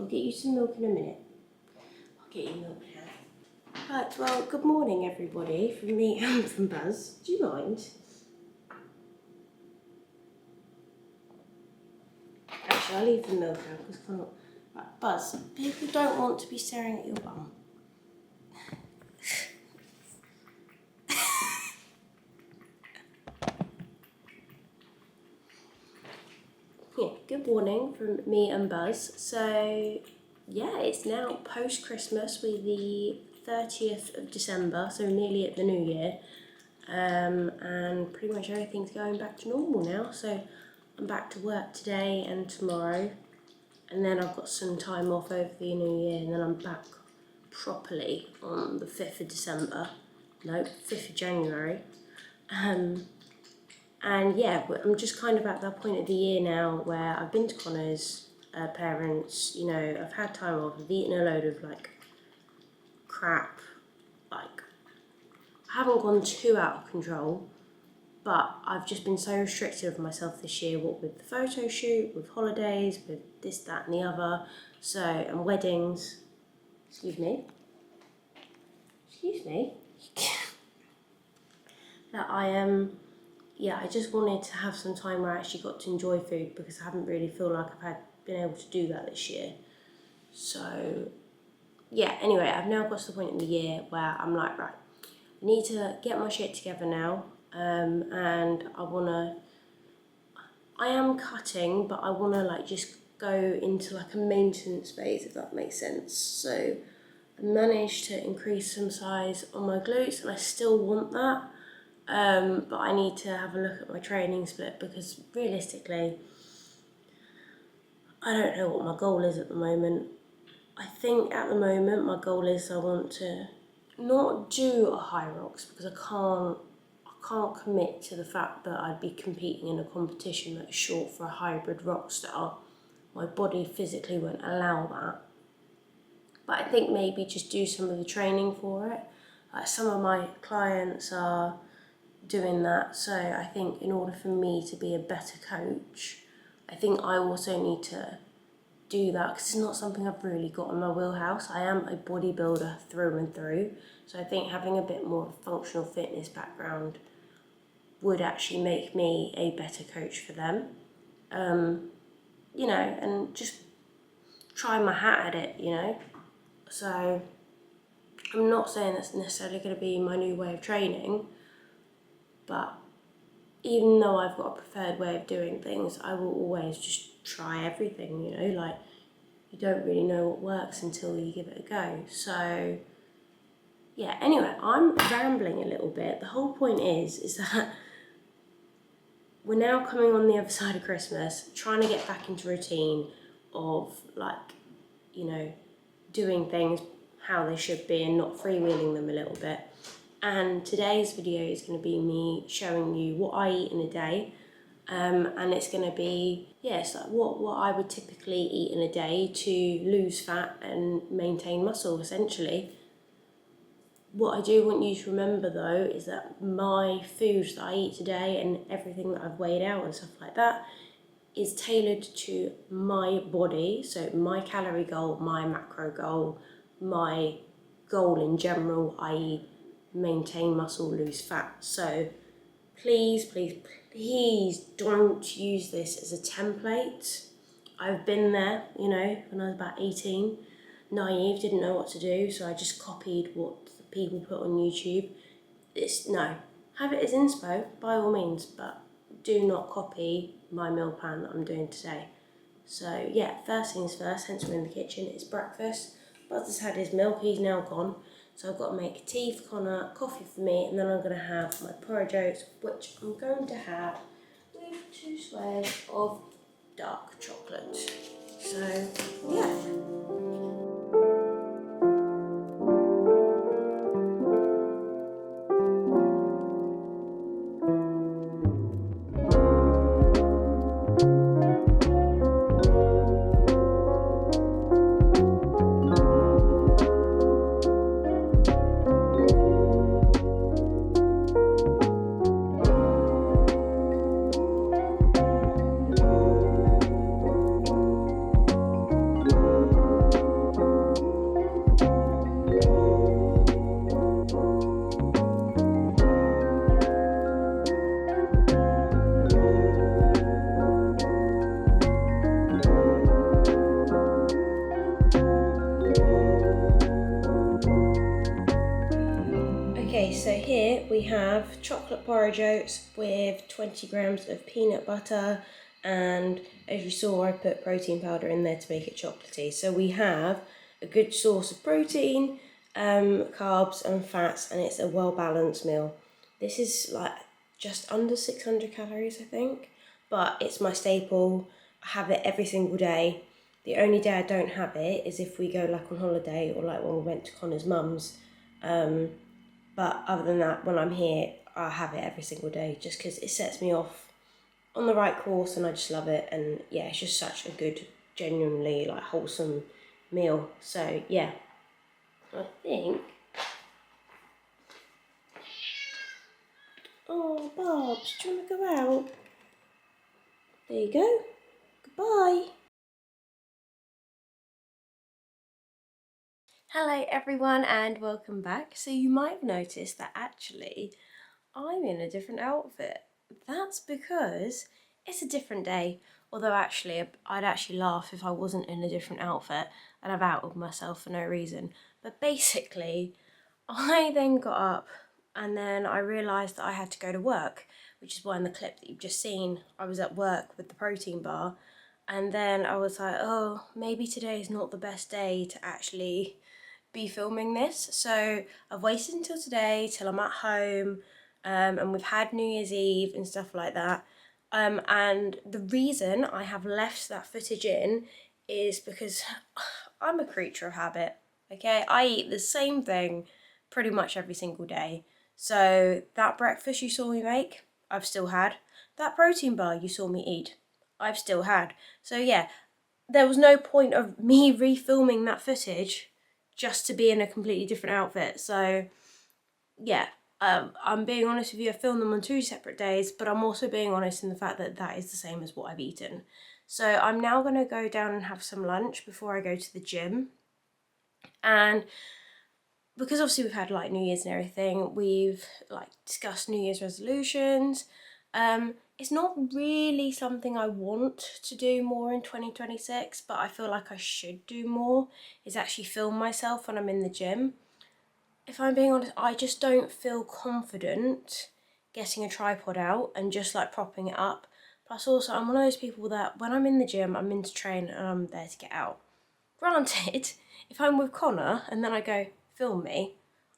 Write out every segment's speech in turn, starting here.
I'll get you some milk in a minute. I'll get you milk now. Right, well, good morning everybody, from me and from Buzz. Do you mind? Actually, I'll leave the milk out because I can't. Right, Buzz, people don't want to be staring at your bum. Yeah, good morning from me and Buzz. So, yeah, it's now post-Christmas. We're the 30th of December, so nearly at the new year. And pretty much everything's going back to normal now. So I'm back to work today and tomorrow. And then I've got some time off over the new year. And then I'm back properly on the 5th of December. No, 5th of January. And yeah, I'm just kind of at that point of the year now where I've been to Connor's parents, you know, I've had time off, I've eaten a load of like crap, like I haven't gone too out of control, but I've just been so restrictive of myself this year, what with the photo shoot, with holidays, with this, that and the other, so, and weddings, excuse me, that I am, yeah, I just wanted to have some time where I actually got to enjoy food because I haven't really feel like I've been able to do that this year. So, yeah, anyway, I've now got to the point in the year where I'm like, right, I need to get my shit together now, and I am cutting, but I want to like just go into like a maintenance phase, if that makes sense. So I managed to increase some size on my glutes and I still want that. But I need to have a look at my training split because realistically, I don't know what my goal is at the moment. I think at the moment my goal is I want to not do a high rocks because I can't commit to the fact that I'd be competing in a competition that's short for a hybrid rock star. My body physically won't allow that. But I think maybe just do some of the training for it. Some of my clients are doing that, so I think in order for me to be a better coach, I think I also need to do that because it's not something I've really got in my wheelhouse. I am a bodybuilder through and through, so I think having a bit more functional fitness background would actually make me a better coach for them. You know, and just try my hat at it, you know. So I'm not saying that's necessarily going to be my new way of training, but even though I've got a preferred way of doing things, I will always just try everything, you know, like you don't really know what works until you give it a go. So yeah, anyway, I'm rambling a little bit. The whole point is that we're now coming on the other side of Christmas, trying to get back into routine of like, you know, doing things how they should be and not freewheeling them a little bit. And today's video is going to be me showing you what I eat in a day, and it's going to be, yes, like what I would typically eat in a day to lose fat and maintain muscle, essentially. What I do want you to remember though is that my foods that I eat today and everything that I've weighed out and stuff like that is tailored to my body, so my calorie goal, my macro goal, my goal in general, i.e. maintain muscle, lose fat. So please don't use this as a template. I've been there, you know, when I was about 18, naive, didn't know what to do, so I just copied what the people put on YouTube. No, have it as inspo by all means, but do not copy my meal plan that I'm doing today. So yeah, first things first, hence we're in the kitchen, it's breakfast. Buzz has had his milk, he's now gone. So I've got to make tea for Connor, coffee for me, and then I'm going to have my porridge oats, which I'm going to have with 2 squares of dark chocolate. So, yeah. we have chocolate porridge oats with 20 grams of peanut butter, and as you saw, I put protein powder in there to make it chocolatey. So we have a good source of protein, carbs and fats, and it's a well-balanced meal. This is like just under 600 calories, I think, but it's my staple. I have it every single day. The only day I don't have it is if we go like on holiday, or like when we went to Connor's mum's. But other than that, when I'm here, I have it every single day just because it sets me off on the right course, and I just love it. And yeah, it's just such a good, genuinely like wholesome meal. So yeah, I think. Oh, Barbs, do you want to go out? There you go. Goodbye. Hello everyone and welcome back. So you might have noticed that actually I'm in a different outfit. That's because it's a different day. Although actually I'd actually laugh if I wasn't in a different outfit and I've outed myself for no reason. But basically I then got up and then I realised that I had to go to work, which is why in the clip that you've just seen I was at work with the protein bar, and then I was like, oh, maybe today is not the best day to actually be filming this. So I've waited until today, till I'm at home, and we've had New Year's Eve and stuff like that. And the reason I have left that footage in is because I'm a creature of habit, okay? I eat the same thing pretty much every single day. So that breakfast you saw me make, I've still had. That protein bar you saw me eat, I've still had. So yeah, there was no point of me refilming that footage just to be in a completely different outfit. So yeah, I'm being honest with you, I filmed them on 2 separate days, but I'm also being honest in the fact that that is the same as what I've eaten. So I'm now going to go down and have some lunch before I go to the gym. And because obviously we've had like New Year's and everything, we've like discussed New Year's resolutions. It's not really something I want to do more in 2026, but I feel like I should do more, is actually film myself when I'm in the gym. If I'm being honest, I just don't feel confident getting a tripod out and just like propping it up. Plus also, I'm one of those people that when I'm in the gym, I'm in to train and I'm there to get out. Granted, if I'm with Connor and then I go, film me,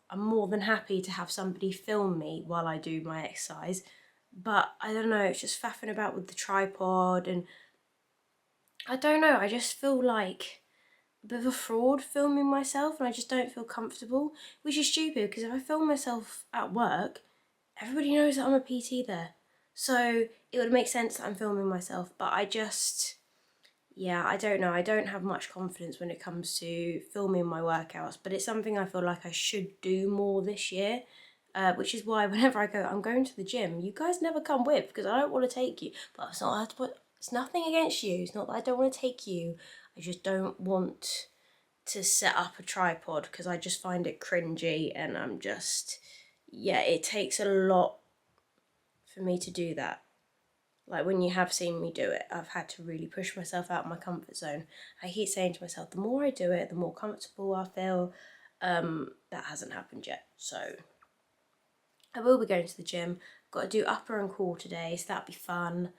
I'm more than happy to have somebody film me while I do my exercise. But I don't know, it's just faffing about with the tripod, and I don't know, I just feel like a bit of a fraud filming myself, and I just don't feel comfortable, which is stupid because if I film myself at work, everybody knows that I'm a PT there. So it would make sense that I'm filming myself, but I just, yeah, I don't know. I don't have much confidence when it comes to filming my workouts, but it's something I feel like I should do more this year, which is why whenever I go, I'm going to the gym, you guys never come with because I don't want to take you. But it's nothing against you. It's not that I don't want to take you. I just don't want to set up a tripod because I just find it cringy, and I'm just, yeah, it takes a lot for me to do that. Like when you have seen me do it, I've had to really push myself out of my comfort zone. I keep saying to myself, the more I do it, the more comfortable I feel. That hasn't happened yet. So I will be going to the gym. I've got to do upper and core today, so that'll be fun.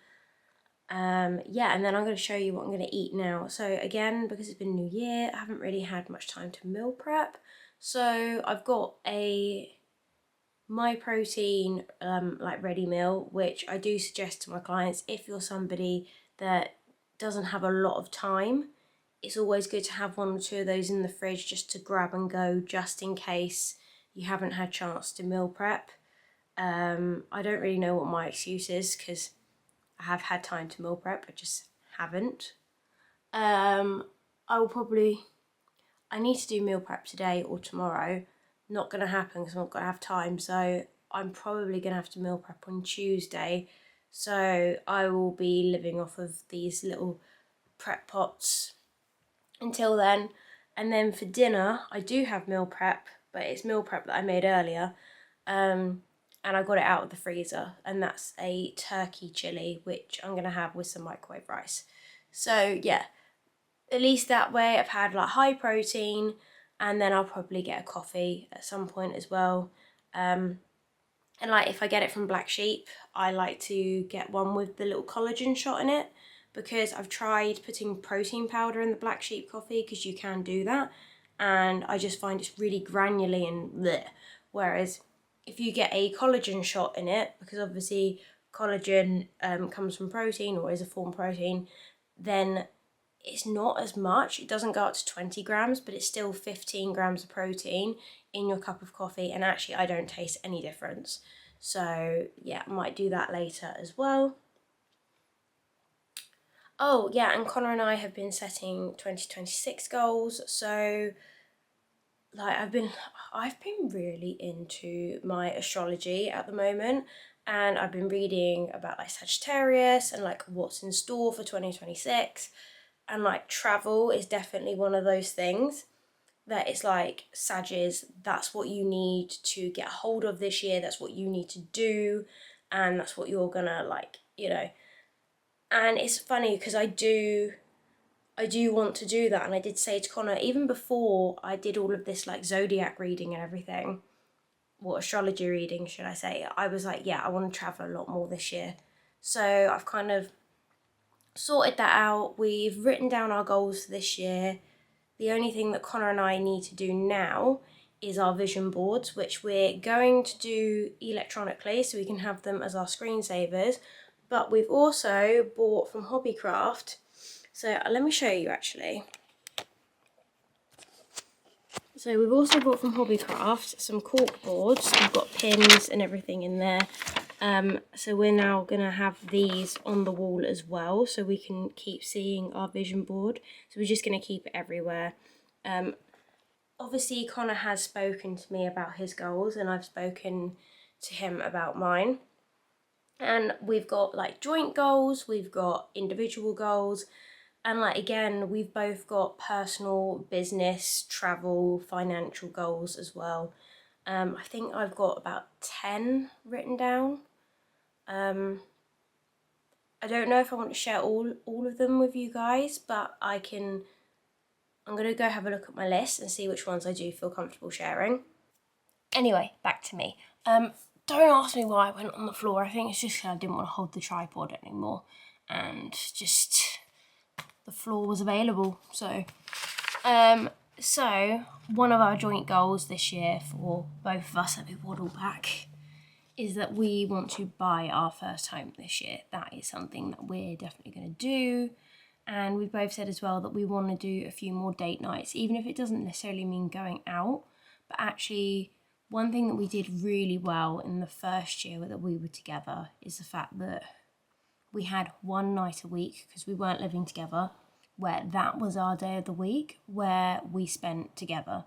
Yeah, and then I'm going to show you what I'm going to eat now. So again, because it's been New Year, I haven't really had much time to meal prep. So I've got a My Protein like ready meal, which I do suggest to my clients if you're somebody that doesn't have a lot of time. It's always good to have 1 or 2 of those in the fridge just to grab and go, just in case you haven't had chance to meal prep. I don't really know what my excuse is because I have had time to meal prep, I just haven't. I need to do meal prep today or tomorrow. Not going to happen because I'm not going to have time, so I'm probably going to have to meal prep on Tuesday. So I will be living off of these little prep pots until then. And then for dinner, I do have meal prep, but it's meal prep that I made earlier. And I got it out of the freezer, and that's a turkey chili, which I'm going to have with some microwave rice. So yeah, at least that way I've had like high protein, and then I'll probably get a coffee at some point as well. And like if I get it from Black Sheep, I like to get one with the little collagen shot in it, because I've tried putting protein powder in the Black Sheep coffee, because you can do that, and I just find it's really granular and bleh. Whereas if you get a collagen shot in it, because obviously collagen comes from protein or is a form of protein, then it's not as much. It doesn't go up to 20 grams, but it's still 15 grams of protein in your cup of coffee, and actually I don't taste any difference. So yeah, I might do that later as well. Oh yeah, and Connor and I have been setting 2026 goals. So like I've been really into my astrology at the moment, and I've been reading about like Sagittarius and like what's in store for 2026. And like travel is definitely one of those things that it's like, Sagittarius, that's what you need to get hold of this year, that's what you need to do, and that's what you're gonna like, you know. And it's funny because I do want to do that, and I did say to Connor, even before I did all of this like zodiac reading and everything, or astrology reading should I say, I was like, yeah, I want to travel a lot more this year. So I've kind of sorted that out. We've written down our goals for this year. The only thing that Connor and I need to do now is our vision boards, which we're going to do electronically so we can have them as our screensavers. But we've also bought from Hobbycraft. So let me show you actually. So we've also bought from Hobbycraft some cork boards. We've got pins and everything in there. So we're now going to have these on the wall as well, so we can keep seeing our vision board. So we're just going to keep it everywhere. Obviously Connor has spoken to me about his goals, and I've spoken to him about mine. And we've got like joint goals, we've got individual goals, and like again, we've both got personal, business, travel, financial goals as well. I think I've got about 10 written down. I don't know if I want to share all of them with you guys, but I'm going to go have a look at my list and see which ones I do feel comfortable sharing. Anyway, back to me. Don't ask me why I went on the floor. I think it's just I didn't want to hold the tripod anymore, and just the floor was available. So one of our joint goals this year for both of us, let me waddle back, is that we want to buy our first home this year. That is something that we're definitely going to do. And we've both said as well that we want to do a few more date nights, even if it doesn't necessarily mean going out. But actually, one thing that we did really well in the first year that we were together is the fact that we had one night a week, because we weren't living together, where that was our day of the week where we spent together.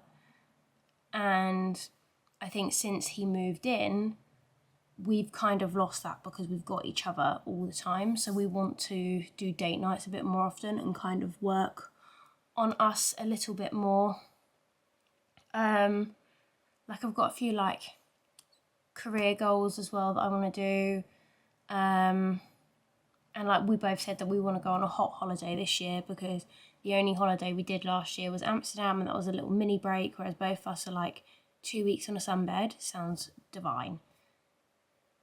And I think since he moved in, we've kind of lost that because we've got each other all the time. So we want to do date nights a bit more often and kind of work on us a little bit more. Like I've got a few like career goals as well that I want to do. And like we both said that we want to go on a hot holiday this year, because the only holiday we did last year was Amsterdam, and that was a little mini break, whereas both of us are like 2 weeks on a sunbed. Sounds divine.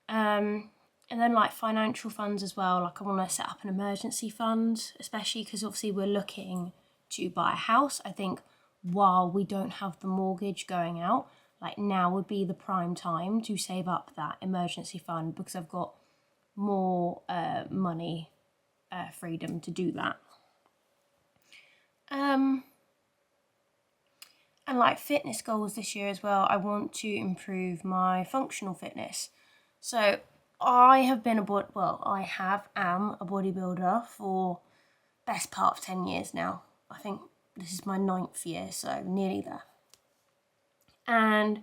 And then like financial funds as well. Like I want to set up an emergency fund, especially because obviously we're looking to buy a house. I think while we don't have the mortgage going out, like now would be the prime time to save up that emergency fund, because I've got more money freedom to do that. And like fitness goals this year as well, I want to improve my functional fitness. So I am a bodybuilder for best part of 10 years now. I think this is my 9th year, so nearly there. And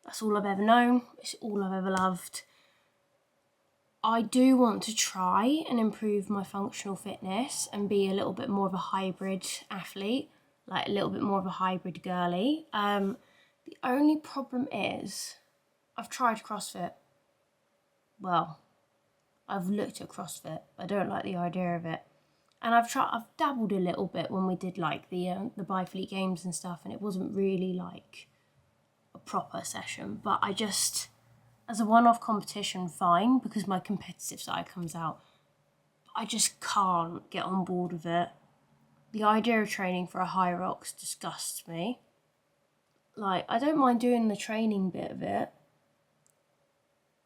that's all I've ever known. It's all I've ever loved. I do want to try and improve my functional fitness and be a little bit more of a hybrid athlete, like a little bit more of a hybrid girly. The only problem is I've tried CrossFit. Well, I've looked at CrossFit. I don't like the idea of it. And I've dabbled a little bit when we did like the Bifleet games and stuff, and it wasn't really like a proper session, but I just As a one-off competition, fine, because my competitive side comes out. I just can't get on board with it. The idea of training for a high rocks disgusts me. Like, I don't mind doing the training bit of it,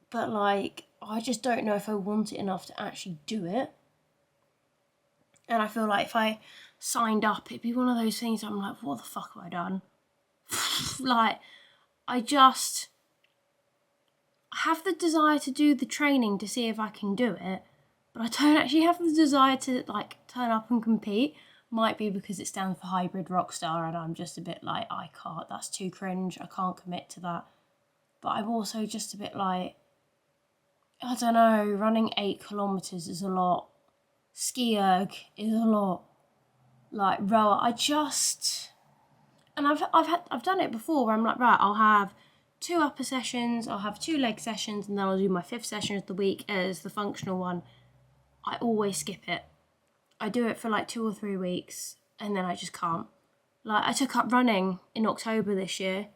but like, I just don't know if I want it enough to actually do it. And I feel like if I signed up, it'd be one of those things I'm like, what the fuck have I done? Like, I have the desire to do the training to see if I can do it, but I don't actually have the desire to like turn up and compete. Might be because it stands for hybrid rockstar and I'm just a bit like, I can't, that's too cringe, I can't commit to that. But I'm also just a bit like, I don't know, running 8 kilometres is a lot. Ski erg is a lot. Like rower, and I've done it before where I'm like, right, I'll have 2 upper sessions, I'll have 2 leg sessions, and then I'll do my 5th session of the week as the functional one. I always skip it. I do it for like 2 or 3 weeks, and then I just can't. Like, I took up running in October this year.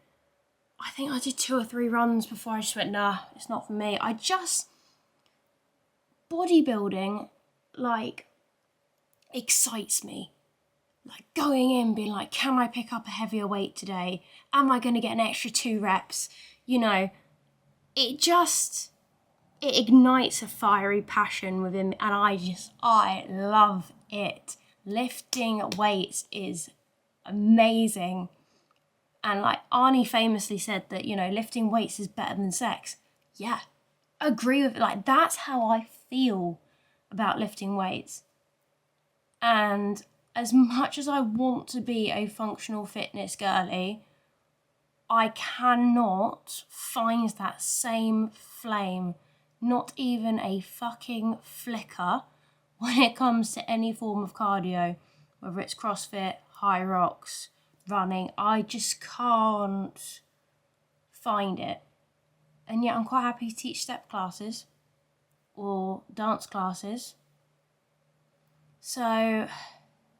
I think I did 2 or 3 runs before I just went, nah, it's not for me. Bodybuilding, like, excites me. Like, going in, being like, can I pick up a heavier weight today? Am I going to get an extra 2 reps? You know, it ignites a fiery passion within me, and I love it. Lifting weights is amazing. And like Arnie famously said that, you know, lifting weights is better than sex. Yeah, agree with it. Like, that's how I feel about lifting weights. And as much as I want to be a functional fitness girly, I cannot find that same flame, not even a fucking flicker, when it comes to any form of cardio, whether it's CrossFit, high rocks, running. I just can't find it. And yet I'm quite happy to teach step classes or dance classes. So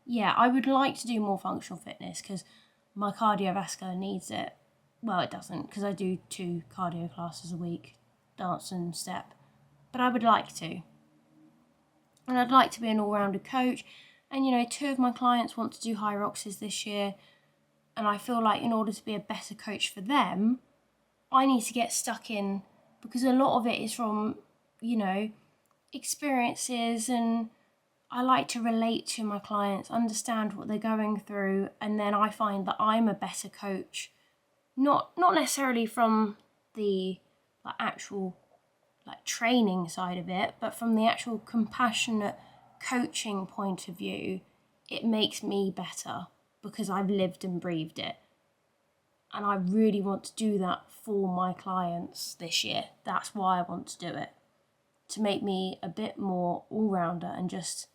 yeah, I would like to do more functional fitness because my cardiovascular needs it. Well, it doesn't, because I do 2 cardio classes a week, dance and step. But I would like to. And I'd like to be an all-rounded coach. And, you know, 2 of my clients want to do high roxes this year. And I feel like in order to be a better coach for them, I need to get stuck in, because a lot of it is from, you know, experiences, and I like to relate to my clients, understand what they're going through, and then I find that I'm a better coach. Not necessarily from the like actual like training side of it, but from the actual compassionate coaching point of view, it makes me better because I've lived and breathed it. And I really want to do that for my clients this year. That's why I want to do it. To make me a bit more all-rounder, and just,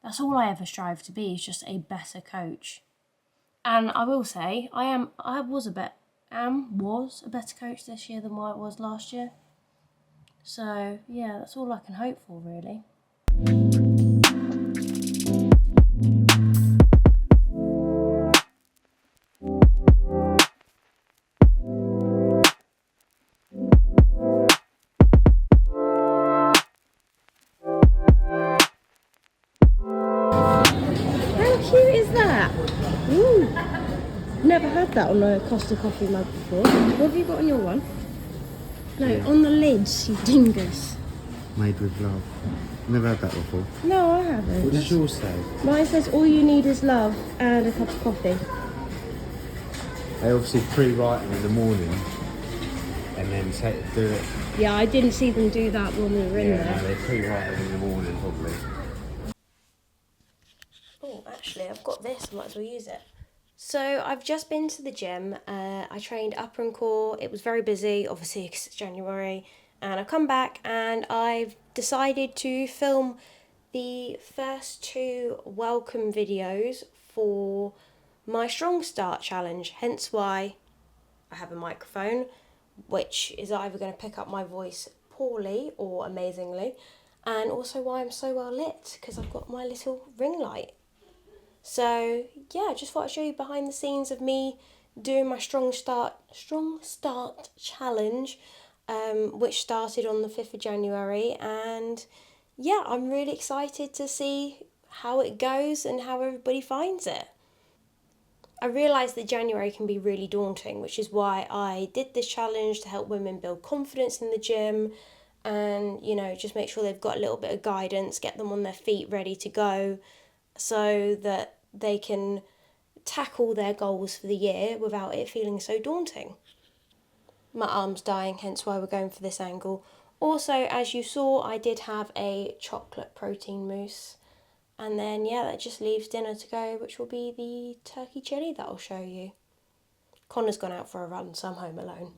that's all I ever strive to be, is just a better coach. And I will say, I was a better coach this year than what I was last year. So yeah, that's all I can hope for, really. How cute is that? Ooh. Never had that on a Costa coffee mug before. What have you got on your one? No, yeah. On the lids, you dingus. Made with love. Never had that before. No, I haven't. What does yours say? Mine says all you need is love and a cup of coffee. They obviously pre-write them in the morning and then do it. Yeah, I didn't see them do that when we were in there. No, they pre-write them in the morning probably. Oh, actually, I've got this. I might as well use it. So I've just been to the gym. I trained upper and core. It was very busy, obviously, because it's January. And I've come back and I've decided to film the first 2 welcome videos for my Strong Start challenge. Hence why I have a microphone, which is either going to pick up my voice poorly or amazingly. And also why I'm so well lit, because I've got my little ring light. So yeah, I just thought I'd show you behind the scenes of me doing my Strong Start challenge. which started on the 5th of January. And yeah, I'm really excited to see how it goes and how everybody finds it. I realised that January can be really daunting, which is why I did this challenge to help women build confidence in the gym and, you know, just make sure they've got a little bit of guidance, get them on their feet ready to go so that they can tackle their goals for the year without it feeling so daunting. My arm's dying, hence why we're going for this angle. Also, as you saw, I did have a chocolate protein mousse. And then, yeah, that just leaves dinner to go, which will be the turkey chilli that I'll show you. Connor's gone out for a run, so I'm home alone.